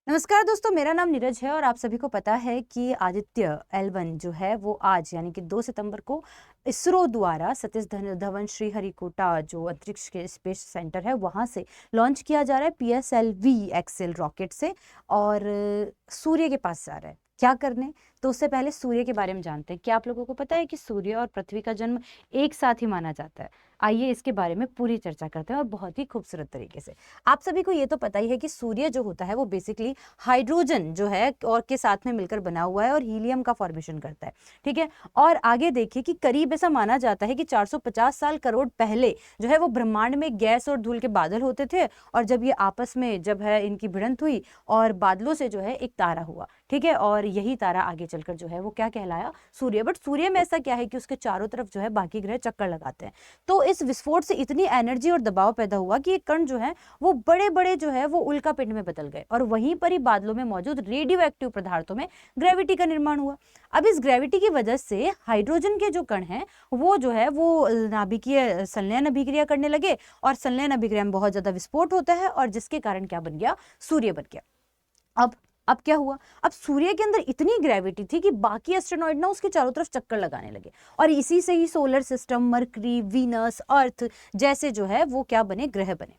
नमस्कार दोस्तों, मेरा नाम नीरज है और आप सभी को पता है कि आदित्य L1 जो है वो आज यानी कि 2 सितंबर को इसरो द्वारा सतीश धवन श्रीहरिकोटा जो अंतरिक्ष के स्पेस सेंटर है वहां से लॉन्च किया जा रहा है PSLV एक्सेल रॉकेट से और सूर्य के पास जा रहा है। क्या करने? तो उससे पहले सूर्य के बारे में जानते हैं। क्या आप लोगों को पता है कि सूर्य और पृथ्वी का जन्म एक साथ ही माना जाता है? आइए इसके बारे में पूरी चर्चा करते हैं और बहुत ही खूबसूरत तरीके से। आप सभी को ये तो पता ही है कि सूर्य जो होता है वो बेसिकली हाइड्रोजन जो है और के साथ में मिलकर बना हुआ है और हीलियम का फॉर्मेशन करता है। ठीक है, और आगे देखिए कि करीब ऐसा माना जाता है कि 450 साल करोड़ पहले जो है वो ब्रह्मांड में गैस और धूल के बादल होते थे और जब ये आपस में जब है इनकी भिड़ंत हुई और बादलों से जो है एक तारा हुआ। ठीक है, और यही तारा आगे चलकर जो है वो क्या कहलाया? सूर्य। बट सूर्य में ऐसा क्या है कि उसके चारों तरफ जो है बाकी ग्रह चक्कर लगाते हैं। तो इस विस्फोट से इतनी एनर्जी और दबाव पैदा हुआ कि ये कण जो है वो बड़े बड़े जो है वो उल्का पिंड में बदल गए और वहीं पर ही बादलों में मौजूद रेडियो एक्टिव पदार्थों में ग्रेविटी का निर्माण हुआ। अब इस ग्रेविटी की वजह से हाइड्रोजन के जो कण हैं वो जो है वो नाभिकीय संलयन अभिक्रिया करने लगे और संलयन अभिक्रिया में बहुत ज्यादा विस्फोट होता है और जिसके कारण क्या बन गया? सूर्य बन गया। अब क्या हुआ? अब सूर्य के अंदर इतनी ग्रेविटी थी कि बाकी एस्ट्रोनॉइड ना उसके चारों तरफ चक्कर लगाने लगे और इसी से ही सोलर सिस्टम, मरकरी, वीनस, अर्थ जैसे जो है वो क्या बने? ग्रह बने।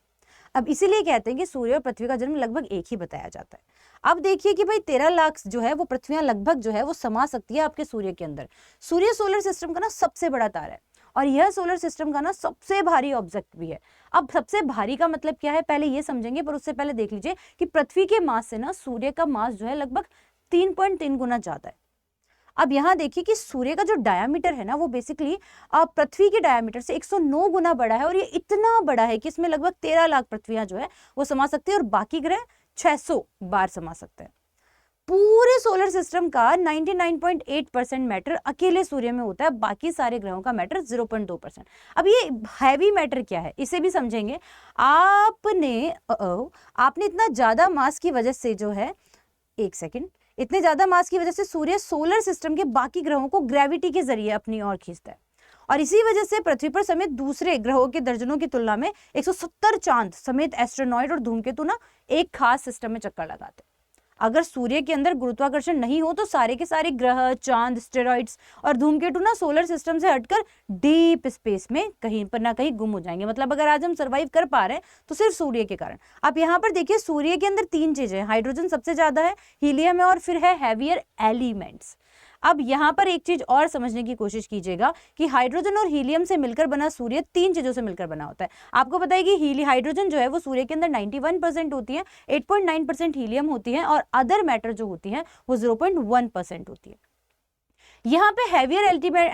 अब इसीलिए कहते हैं कि सूर्य और पृथ्वी का जन्म लगभग एक ही बताया जाता है। अब देखिए कि भाई 13 लाख जो है वो पृथ्वियां लगभग जो है वो समा सकती है आपके सूर्य के अंदर। सूर्य सोलर सिस्टम का ना सबसे बड़ा तारा है और यह सोलर सिस्टम का ना सबसे भारी ऑब्जेक्ट भी है। अब सबसे भारी का मतलब क्या है पहले ये समझेंगे, पर उससे पहले देख लीजिए कि पृथ्वी के मास से ना सूर्य का मास जो है लगभग 3.3 गुना ज्यादा है। अब यहाँ देखिए कि सूर्य का जो डायामीटर है ना वो बेसिकली पृथ्वी के डायामीटर से 109 गुना बड़ा है और ये इतना बड़ा है कि इसमें लगभग 13 लाख पृथ्वियां जो है वो समा सकती है और बाकी ग्रह 600 बार समा सकते हैं। पूरे सोलर सिस्टम का 99.8% मैटर अकेले सूर्य में होता है, बाकी सारे ग्रहों का मैटर 0.2%। अब ये हैवी मैटर क्या है इसे भी समझेंगे। आपने इतना ज्यादा मास की वजह से जो है, एक सेकेंड, इतने ज्यादा मास की वजह से सूर्य सोलर सिस्टम के बाकी ग्रहों को ग्रेविटी के जरिए अपनी ओर खींचता है और इसी वजह से पृथ्वी पर समेत दूसरे ग्रहों के दर्जनों की तुलना में 170 चांद समेत एस्ट्रोनॉइड और धूमकेतु ना एक खास सिस्टम में चक्कर लगाते हैं। अगर सूर्य के अंदर गुरुत्वाकर्षण नहीं हो तो सारे के सारे ग्रह, चांद, स्टेरॉइड्स और धूमकेतु ना सोलर सिस्टम से हटकर डीप स्पेस में कहीं पर ना कहीं गुम हो जाएंगे। मतलब अगर आज हम सरवाइव कर पा रहे हैं तो सिर्फ सूर्य के कारण। आप यहाँ पर देखिए सूर्य के अंदर 3 चीजें हैं, हाइड्रोजन सबसे ज्यादा है, हीलियम है और फिर है हैवियर एलिमेंट्स। अब यहाँ पर एक चीज और समझने की कोशिश कीजिएगा कि हाइड्रोजन और हीलियम से मिलकर बना सूर्य 3 चीजों से मिलकर बना होता है। आपको पता है कि हाइड्रोजन जो है वो सूर्य के अंदर 91% होती है, 8.9% हीलियम होती है और अदर मैटर जो होती है वो 0.1% होती है। यहाँ पे हैवियर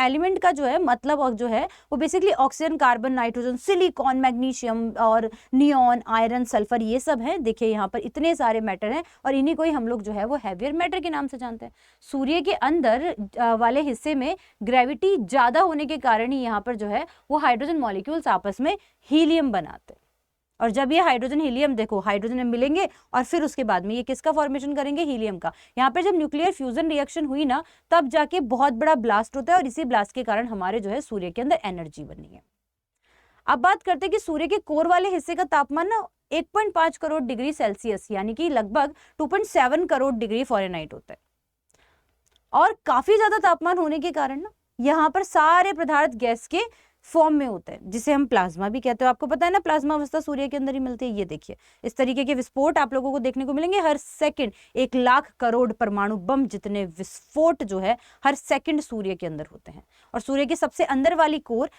एलिमेंट का जो है मतलब और जो है वो basically oxygen, carbon, nitrogen, silicon, magnesium और नियॉन, आयरन, सल्फर, ये सब है। देखिए यहाँ पर इतने सारे मैटर हैं और इन्हीं को ही हम लोग जो है वो हैवियर मैटर के नाम से जानते हैं। सूर्य के अंदर वाले हिस्से में ग्रेविटी ज्यादा होने के कारण ही यहाँ पर जो है वो हाइड्रोजन मॉलिक्यूल्स आपस में हीलियम बनाते हैं और जब ये हाइड्रोजन हीलियम, देखो हाइड्रोजन में मिलेंगे और फिर उसके बाद में ये किसका फॉर्मेशन करेंगे? हीलियम का। यहाँ पे जब न्यूक्लियर फ्यूजन रिएक्शन हुई ना तब जाके बहुत बड़ा ब्लास्ट होता है और इसी ब्लास्ट के कारण हमारे जो है सूर्य के अंदर एनर्जी बनी है। अब बात करते हैं कि सूर्य के कोर वाले हिस्से का तापमान ना 1.5 करोड़ डिग्री सेल्सियस यानी कि लगभग 2.7 करोड़ डिग्री फ़ारेनहाइट होता है और काफी ज्यादा तापमान होने के कारण ना यहाँ पर सारे पदार्थ गैस के फॉर्म में होता है जिसे हम प्लाज्मा भी कहते हो। आपको पता है ना प्लाज्मा अवस्था सूर्य के अंदर ही मिलती है। ये देखिए इस तरीके के विस्फोट आप लोगों को देखने को मिलेंगे हर सेकंड। 1 लाख करोड़ परमाणु बम जितने विस्फोट जो है हर सेकंड सूर्य के अंदर होते हैं और सूर्य के सबसे अंदर वाली कोर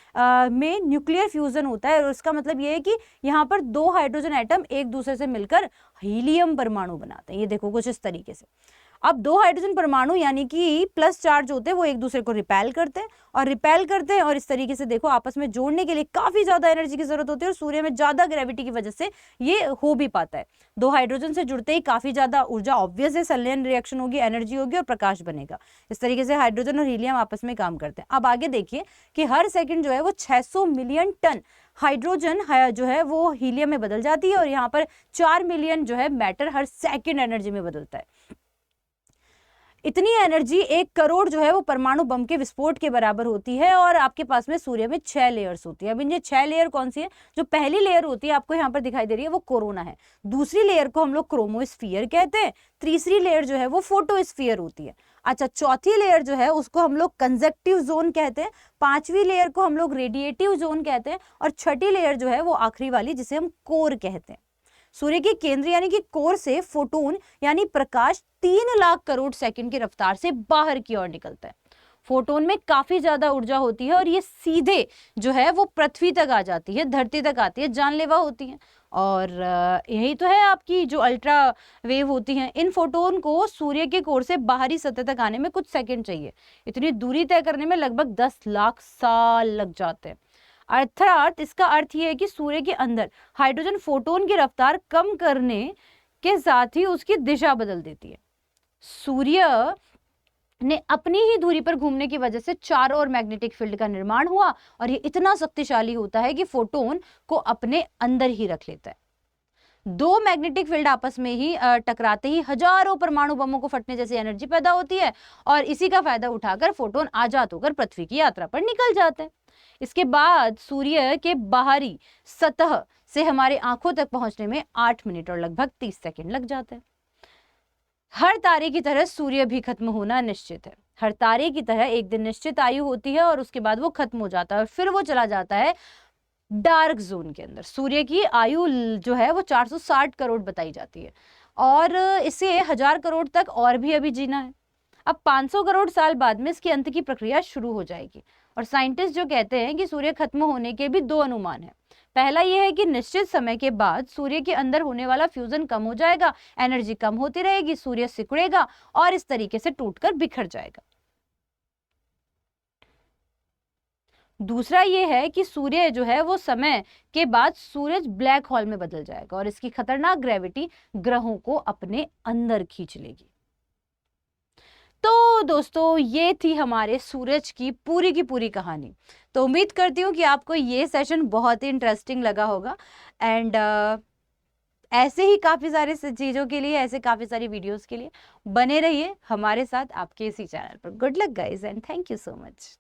में न्यूक्लियर फ्यूजन होता है और उसका मतलब ये है कि यहाँ पर 2 हाइड्रोजन एटम एक दूसरे से मिलकर हीलियम परमाणु बनाते हैं। ये देखो कुछ इस तरीके से। अब 2 हाइड्रोजन परमाणु यानी कि प्लस चार्ज होते हैं वो एक दूसरे को रिपेल करते हैं और इस तरीके से देखो आपस में जोड़ने के लिए काफी ज्यादा एनर्जी की जरूरत होती है और सूर्य में ज्यादा ग्रेविटी की वजह से ये हो भी पाता है। 2 हाइड्रोजन से जुड़ते ही काफी ज्यादा ऊर्जा, ऑब्वियस है, संलयन रिएक्शन होगी, एनर्जी होगी और प्रकाश बनेगा। इस तरीके से हाइड्रोजन और हीलियम आपस में काम करते हैं। अब आगे देखिए कि हर सेकंड जो है वो 600 मिलियन टन हाइड्रोजन जो है वो हीलियम में बदल जाती है और यहाँ पर 4 मिलियन जो है मैटर हर सेकंड एनर्जी में बदलता है। इतनी एनर्जी 1 करोड़ जो है वो परमाणु बम के विस्फोट के बराबर होती है। और आपके पास में सूर्य में 6 लेयर्स होती है। अब ये 6 लेयर कौन सी है? जो पहली लेयर होती है आपको यहाँ पर दिखाई दे रही है वो कोरोना है। दूसरी लेयर को हम लोग क्रोमोस्फीयर कहते हैं। तीसरी लेयर जो है वो फोटोस्फीयर होती है। अच्छा, चौथी लेयर जो है उसको हम लोग कंजक्टिव जोन कहते हैं। पांचवी लेयर को हम लोग रेडिएटिव जोन कहते हैं। और छठी लेयर जो है वो आखिरी वाली जिसे हम कोर कहते हैं। सूर्य के केंद्र यानी कि कोर से फोटोन यानी प्रकाश 3 लाख करोड़ सेकंड की रफ्तार से बाहर की ओर निकलता है। फोटोन में काफी ज्यादा ऊर्जा होती है और ये सीधे जो है वो पृथ्वी तक आ जाती है, धरती तक आती है, जानलेवा होती है। और यही तो है आपकी जो अल्ट्रा वेव होती हैं। इन फोटोन को सूर्य के कोर से बाहरी सतह तक आने में कुछ सेकंड चाहिए। इतनी दूरी तय करने में लगभग 10 लाख साल लग जाते हैं। अर्थात इसका अर्थ यह है कि सूर्य के अंदर हाइड्रोजन फोटोन की रफ्तार कम करने के साथ ही उसकी दिशा बदल देती है। सूर्य ने अपनी ही दूरी पर घूमने की वजह से चारों ओर मैग्नेटिक फील्ड का निर्माण हुआ और ये इतना शक्तिशाली होता है कि फोटोन को अपने अंदर ही रख लेता है। दो मैग्नेटिक फील्ड आपस में ही टकराते ही हजारों परमाणु बमों को फटने जैसी एनर्जी पैदा होती है और इसी का फायदा उठाकर फोटोन आजाद होकर पृथ्वी की यात्रा पर निकल जाते हैं। इसके बाद सूर्य के बाहरी सतह से हमारे आंखों तक पहुंचने में 8 मिनट और लगभग 30 सेकंड लग जाते हैं। हर तारे की तरह सूर्य भी खत्म होना निश्चित है। हर तारे की तरह एक दिन निश्चित आयु होती है और उसके बाद वो खत्म हो जाता है और फिर वो चला जाता है डार्क जोन के अंदर। सूर्य की आयु जो है वो 460 करोड़ बताई जाती है और इसे 1000 करोड़ तक और भी अभी जीना है। अब 500 करोड़ साल बाद में इसके अंत की प्रक्रिया शुरू हो जाएगी। और साइंटिस्ट जो कहते हैं कि सूर्य खत्म होने के भी 2 अनुमान हैं। पहला यह है कि निश्चित समय के बाद सूर्य के अंदर होने वाला फ्यूजन कम हो जाएगा, एनर्जी कम होती रहेगी, सूर्य सिकुड़ेगा और इस तरीके से टूटकर बिखर जाएगा। दूसरा ये है कि सूर्य जो है वो समय के बाद सूरज ब्लैक होल में बदल जाएगा और इसकी खतरनाक ग्रेविटी ग्रहों को अपने अंदर खींच लेगी। तो दोस्तों ये थी हमारे सूरज की पूरी कहानी। तो उम्मीद करती हूँ कि आपको ये सेशन बहुत ही इंटरेस्टिंग लगा होगा एंड ऐसे ही काफ़ी सारे चीज़ों के लिए, ऐसे काफ़ी सारी वीडियोस के लिए बने रहिए हमारे साथ आपके इसी चैनल पर। Good luck guys and thank you so much.